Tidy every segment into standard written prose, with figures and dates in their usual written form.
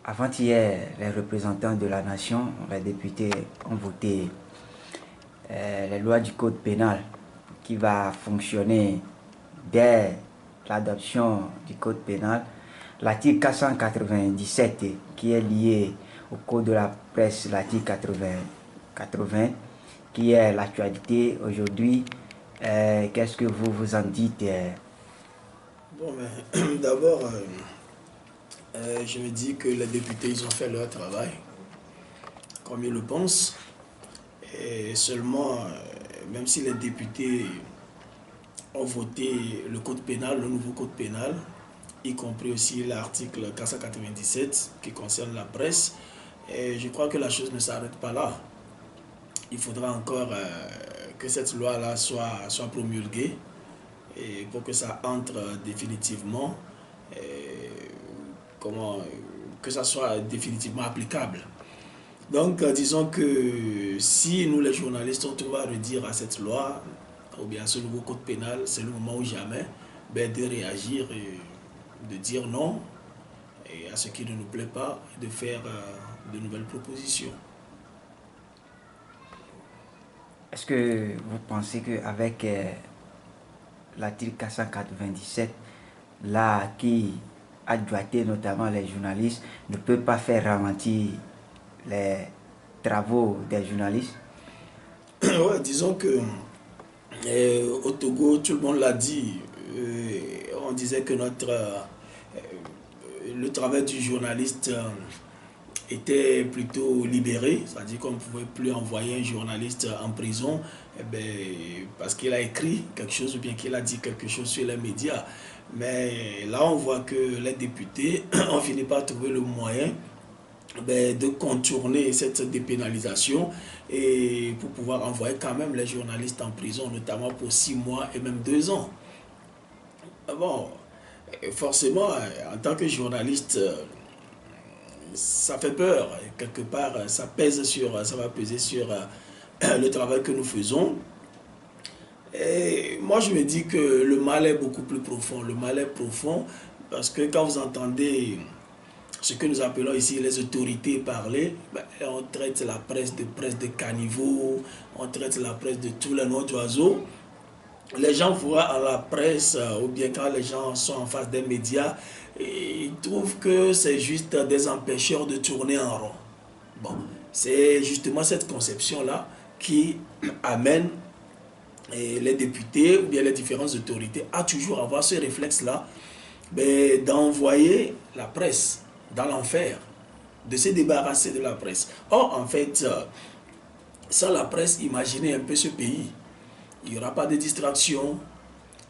Avant-hier, les représentants de la nation, les députés, ont voté les lois du code pénal qui va fonctionner dès l'adoption du code pénal. L'article 497 qui est lié au code de la presse, l'article 80, qui est l'actualité aujourd'hui. Qu'est-ce que vous vous en dites? Bon, mais d'abord, je me dis que les députés, ils ont fait leur travail, comme ils le pensent. Et seulement, même si les députés ont voté le code pénal, le nouveau code pénal, y compris aussi l'article 497 qui concerne la presse, et je crois que la chose ne s'arrête pas là. Il faudra encore que cette loi-là soit promulguée et pour que ça entre définitivement, que ça soit définitivement applicable. Donc, disons que si nous, les journalistes, on trouve à redire à cette loi, ou bien à ce nouveau code pénal, c'est le moment ou jamais de réagir et de dire non et à ce qui ne nous plaît pas, de faire de nouvelles propositions. Est-ce que vous pensez qu'avec l'article 497, là, qui a doigté notamment les journalistes, ne peut pas faire ralentir les travaux des journalistes? Ouais, disons que au Togo, tout le monde l'a dit, on disait que le travail du journaliste était plutôt libéré, c'est-à-dire qu'on ne pouvait plus envoyer un journaliste en prison parce qu'il a écrit quelque chose ou bien qu'il a dit quelque chose sur les médias. Mais là, on voit que les députés ont fini par trouver le moyen de contourner cette dépénalisation et pour pouvoir envoyer quand même les journalistes en prison, notamment pour 6 mois et même 2 ans. Bon, forcément, en tant que journaliste, ça fait peur. Quelque part, ça va peser sur le travail que nous faisons. Et moi, je me dis que le mal est beaucoup plus profond. Le mal est profond parce que quand vous entendez ce que nous appelons ici les autorités parler, on traite la presse de caniveau, on traite la presse de tous les noms d'oiseaux. Les gens voient à la presse, ou bien quand les gens sont en face des médias, ils trouvent que c'est juste des empêcheurs de tourner en rond. Bon, c'est justement cette conception-là qui amène les députés ou bien les différentes autorités à toujours avoir ce réflexe-là d'envoyer la presse dans l'enfer, de se débarrasser de la presse. Or, en fait, sans la presse, imaginez un peu ce pays. Il n'y aura pas de distraction,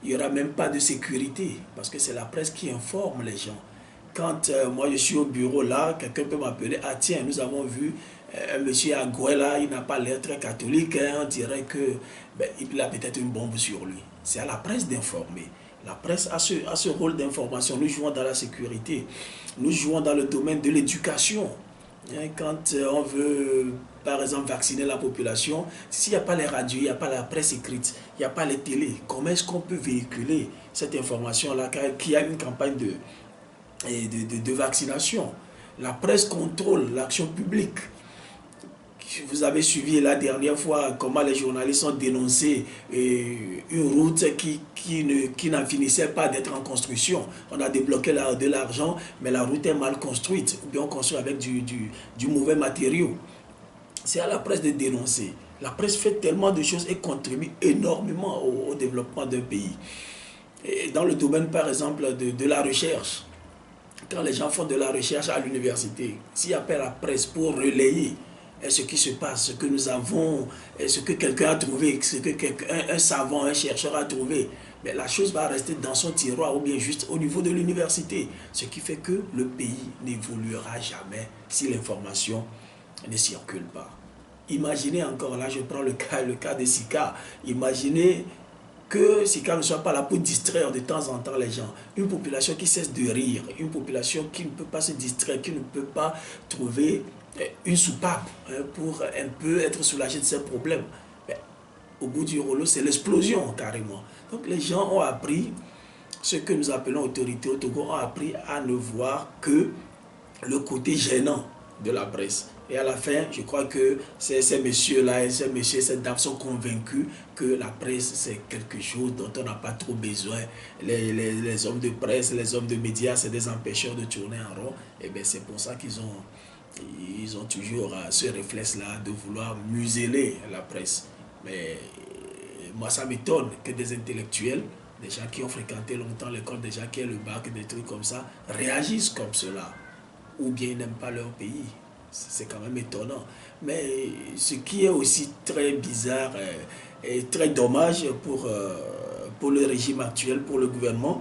il n'y aura même pas de sécurité, parce que c'est la presse qui informe les gens. Quand moi je suis au bureau là, quelqu'un peut m'appeler, ah tiens, nous avons vu un monsieur à Gouela, il n'a pas l'air très catholique, hein, on dirait qu'il a peut-être une bombe sur lui. C'est à la presse d'informer. La presse a ce rôle d'information. Nous jouons dans la sécurité, nous jouons dans le domaine de l'éducation. Quand on veut, par exemple, vacciner la population, s'il n'y a pas les radios, il n'y a pas la presse écrite, il n'y a pas les télés, comment est-ce qu'on peut véhiculer cette information-là qui a une campagne de vaccination? La presse contrôle l'action publique. Vous avez suivi la dernière fois comment les journalistes ont dénoncé une route qui n'en finissait pas d'être en construction. On a débloqué de l'argent, mais la route est mal construite, ou bien on construit avec du mauvais matériau. C'est à la presse de dénoncer. La presse fait tellement de choses et contribue énormément au développement d'un pays. Et dans le domaine, par exemple, de la recherche, quand les gens font de la recherche à l'université, s'il y a pas la presse pour relayer ce qui se passe, ce que nous avons, ce que quelqu'un a trouvé, ce que un savant, un chercheur a trouvé, mais la chose va rester dans son tiroir ou bien juste au niveau de l'université. Ce qui fait que le pays n'évoluera jamais si l'information ne circule pas. Imaginez encore, là je prends le cas de Sika, imaginez que Sika ne soit pas là pour distraire de temps en temps les gens. Une population qui cesse de rire, une population qui ne peut pas se distraire, qui ne peut pas trouver une soupape pour un peu être soulagé de ses problèmes. Mais au bout du rouleau, c'est l'explosion carrément. Donc les gens ont appris, ce que nous appelons autorité au Togo, ont appris à ne voir que le côté gênant de la presse. Et à la fin, je crois que ces messieurs-là et ces dames sont convaincus que la presse, c'est quelque chose dont on n'a pas trop besoin. Les hommes de presse, les hommes de médias, c'est des empêcheurs de tourner en rond. Et bien, c'est pour ça qu'ils ont toujours ce réflexe-là de vouloir museler la presse. Mais moi, ça m'étonne que des intellectuels, des gens qui ont fréquenté longtemps l'école, des gens qui ont le bac, des trucs comme ça, réagissent comme cela. Ou bien ils n'aiment pas leur pays. C'est quand même étonnant. Mais ce qui est aussi très bizarre et très dommage pour le régime actuel, pour le gouvernement,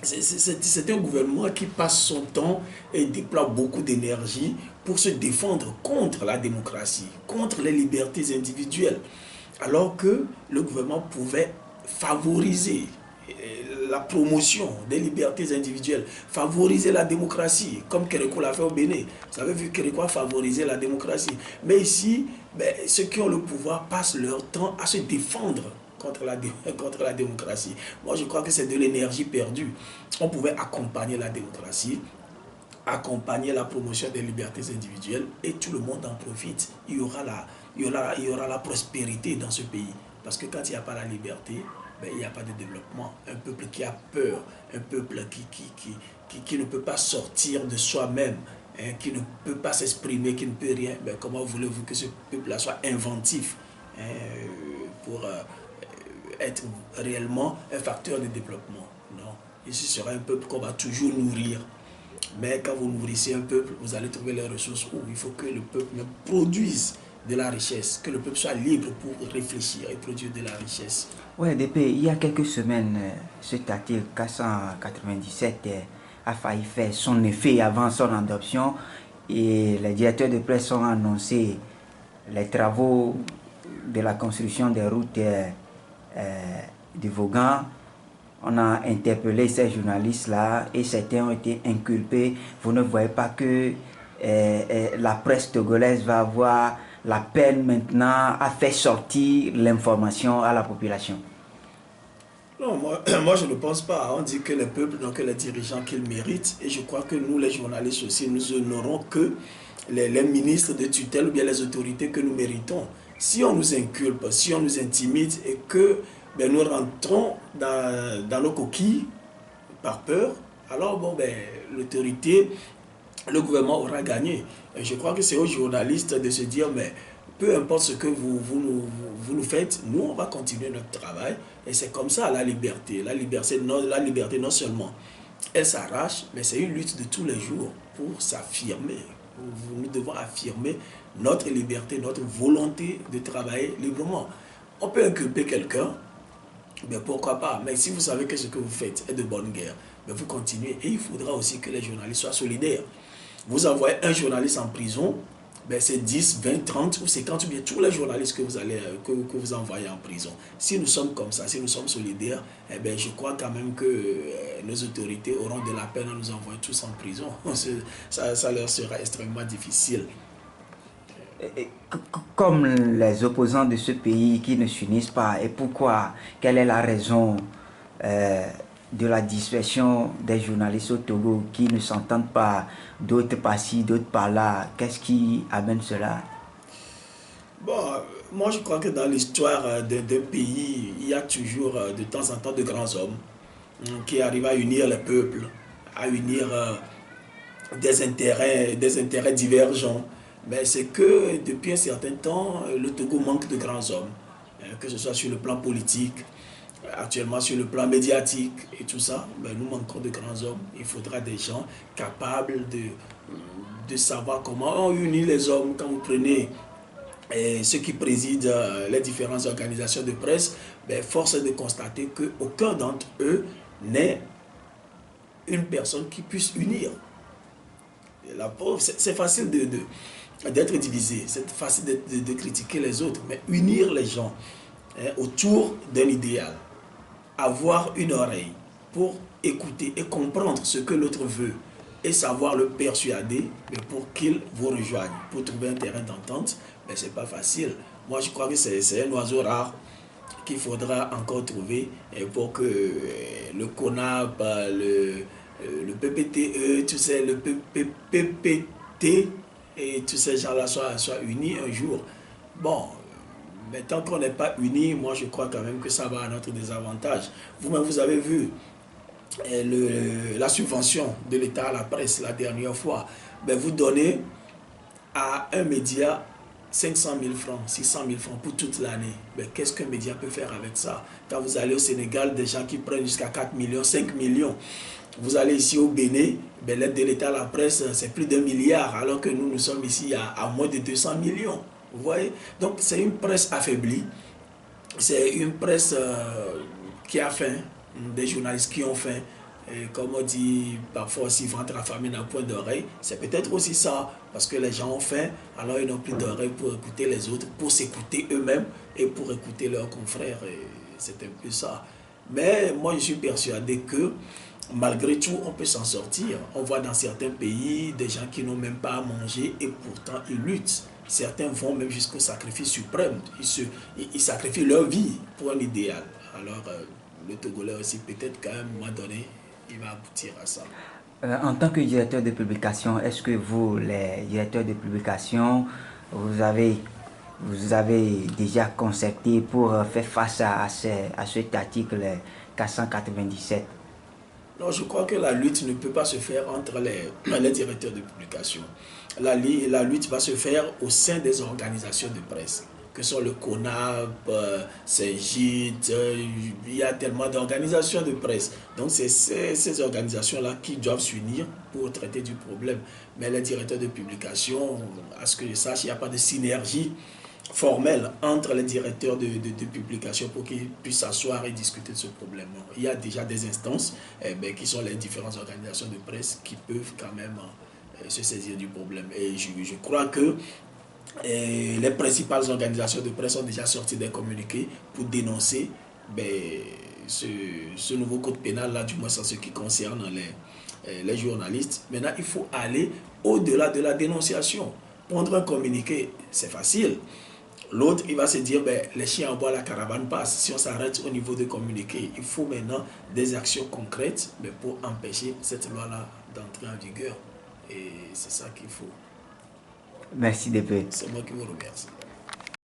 c'est un gouvernement qui passe son temps et déploie beaucoup d'énergie pour se défendre contre la démocratie, contre les libertés individuelles. Alors que le gouvernement pouvait favoriser la promotion des libertés individuelles, favoriser la démocratie, comme Kérékou l'a fait au Bénin. Vous avez vu, Kérékou a favorisé la démocratie. Mais ici, ceux qui ont le pouvoir passent leur temps à se défendre contre la démocratie. Moi, je crois que c'est de l'énergie perdue. On pouvait accompagner la démocratie, accompagner la promotion des libertés individuelles et tout le monde en profite. Il y aura la prospérité dans ce pays. Parce que quand il n'y a pas la liberté, il n'y a pas de développement. Un peuple qui a peur, un peuple qui ne peut pas sortir de soi-même, hein, qui ne peut pas s'exprimer, qui ne peut rien, comment voulez-vous que ce peuple-là soit inventif, hein, pour être réellement un facteur de développement? Non. Ici sera un peuple qu'on va toujours nourrir. Mais quand vous nourrissez un peuple, vous allez trouver les ressources où il faut que le peuple même produise de la richesse, que le peuple soit libre pour réfléchir et produire de la richesse. Oui, depuis il y a quelques semaines, ce article 497 a failli faire son effet avant son adoption et les directeurs de presse ont annoncé les travaux de la construction des routes de Vaughan. On a interpellé ces journalistes-là et certains ont été inculpés. Vous ne voyez pas que la presse togolaise va avoir la peine maintenant à faire sortir l'information à la population? Non, moi je ne pense pas. On dit que les peuples n'ont que les dirigeants qu'ils méritent. Et je crois que nous, les journalistes aussi, nous n'aurons que les ministres de tutelle ou bien les autorités que nous méritons. Si on nous inculpe, si on nous intimide et que nous rentrons dans nos coquilles par peur, alors l'autorité, le gouvernement aura gagné. Et je crois que c'est aux journalistes de se dire, mais peu importe ce que vous nous faites, nous on va continuer notre travail. Et c'est comme ça la liberté. La liberté non seulement elle s'arrache, mais c'est une lutte de tous les jours pour s'affirmer. Nous devons affirmer notre liberté, notre volonté de travailler librement. On peut inculper quelqu'un, mais pourquoi pas. Mais si vous savez que ce que vous faites est de bonne guerre, vous continuez. Et il faudra aussi que les journalistes soient solidaires. Vous envoyez un journaliste en prison, c'est 10, 20, 30 ou 50, ou bien tous les journalistes que vous envoyez en prison. Si nous sommes comme ça, si nous sommes solidaires, je crois quand même que nos autorités auront de la peine à nous envoyer tous en prison. Ça leur sera extrêmement difficile. Comme les opposants de ce pays qui ne s'unissent pas, et pourquoi? Quelle est la raison de la dispersion des journalistes au Togo qui ne s'entendent pas, d'autres par-ci, d'autres par-là? Qu'est-ce qui amène cela? Moi je crois que dans l'histoire d'un pays, il y a toujours de temps en temps de grands hommes qui arrivent à unir les peuples, à unir des intérêts divergents. Mais c'est que depuis un certain temps, le Togo manque de grands hommes, que ce soit sur le plan politique, actuellement sur le plan médiatique et tout ça. Nous manquons de grands hommes. Il faudra des gens capables de savoir comment on unit les hommes. Quand vous prenez ceux qui président les différentes organisations de presse, force est de constater qu'aucun d'entre eux n'est une personne qui puisse unir. La pauvre, c'est facile d'être divisé, c'est facile de critiquer les autres, mais unir les gens autour d'un idéal, avoir une oreille pour écouter et comprendre ce que l'autre veut et savoir le persuader pour qu'il vous rejoigne, pour trouver un terrain d'entente, c'est pas facile. Moi je crois que c'est un oiseau rare qu'il faudra encore trouver pour que le CONAP, le PPTE, tu sais, le PPT et tous ces gens-là soient unis un jour. Bon, mais tant qu'on n'est pas unis, moi je crois quand même que ça va à notre désavantage. Vous-même, vous avez vu la subvention de l'État à la presse la dernière fois. Ben, vous donnez à un média 500 000 francs, 600 000 francs pour toute l'année. Mais qu'est-ce qu'un média peut faire avec ça? Quand vous allez au Sénégal, des gens qui prennent jusqu'à 4 millions, 5 millions. Vous allez ici au Bénin, ben l'aide de l'État à la presse, c'est plus d'1 milliard, alors que nous sommes ici à moins de 200 millions. Vous voyez? Donc c'est une presse affaiblie. C'est une presse qui a faim, des journalistes qui ont faim. Et comme on dit parfois aussi, ventre affamé n'a point d'oreille. C'est peut-être aussi ça, parce que les gens ont faim, alors ils n'ont plus d'oreille pour écouter les autres, pour s'écouter eux-mêmes et pour écouter leurs confrères. C'est un peu ça. Mais moi, je suis persuadé que malgré tout, on peut s'en sortir. On voit dans certains pays des gens qui n'ont même pas à manger et pourtant ils luttent. Certains vont même jusqu'au sacrifice suprême. Ils sacrifient leur vie pour un idéal. Alors, le Togolais aussi, peut-être qu'à un moment donné, il va aboutir à ça. En tant que directeur de publication, est-ce que vous, les directeurs de publication, vous avez déjà concerté pour faire face à cet article 497? Non, je crois que la lutte ne peut pas se faire entre les directeurs de publication. La lutte va se faire au sein des organisations de presse, que sont le CONAP, CEGIT, il y a tellement d'organisations de presse. Donc c'est ces organisations-là qui doivent s'unir pour traiter du problème. Mais les directeurs de publication, à ce que je sache, il n'y a pas de synergie formelle entre les directeurs de publication pour qu'ils puissent s'asseoir et discuter de ce problème. Il y a déjà des instances qui sont les différentes organisations de presse qui peuvent quand même se saisir du problème. Et je crois que les principales organisations de presse ont déjà sorti des communiqués pour dénoncer ce nouveau code pénal là, du moins en ce qui concerne les journalistes. Maintenant, il faut aller au-delà de la dénonciation. Prendre un communiqué, c'est facile. L'autre, il va se dire, les chiens en bois, la caravane passe. Si on s'arrête au niveau de communiquer, il faut maintenant des actions concrètes pour empêcher cette loi-là d'entrer en vigueur. Et c'est ça qu'il faut. Merci DP. C'est moi qui vous remercie.